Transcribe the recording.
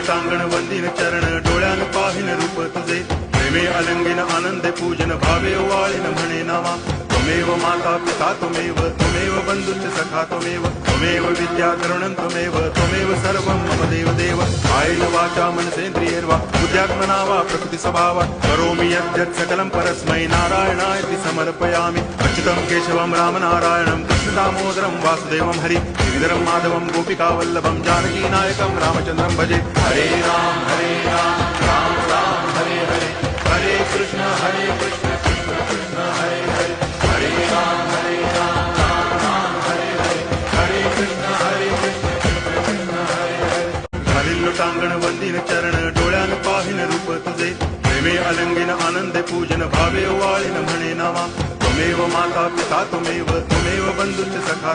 लोटांगण वंदिन चरण डोळ्यान पाहिन रूप तुझे प्रेमे अलंगिन आनंदे पूजन भावे वाळीन म्हणे नामा त्वमेव माता पिता त्वमेव बंधुश्च सखा त्वमेव विद्या करुणं त्वमेव सर्वं मम देव कायेन वाचा मनसेन्द्रियैर्वा बुद्ध्यात्मना वा प्रकृति स्वभावात् करोमि यद्यत् सकलं परस्मै नारायणायति समर्पयामि अच्युतं केशवं रामनारायणं कृष्णदामोदरं वासुदेवं हरि श्रीधरं माधवं गोपिकावल्लभं जानकीनायकं रामचन्द्रं भजे हरे राम राम राम हरे हरे हरे कृष्ण कृष्ण कृष्ण हरे हरे हरे राम राम राम हरे हरे हरे कृष्ण कृष्ण हरे हरे हरी लोटांगण वंदिन चरण डोळ्यान पाहिन रूप तुझे प्रेमे अलंगिन आनंदे पूजन भावे वाळीन म्हणे नामा त्वमेव माता पिता त्वमेव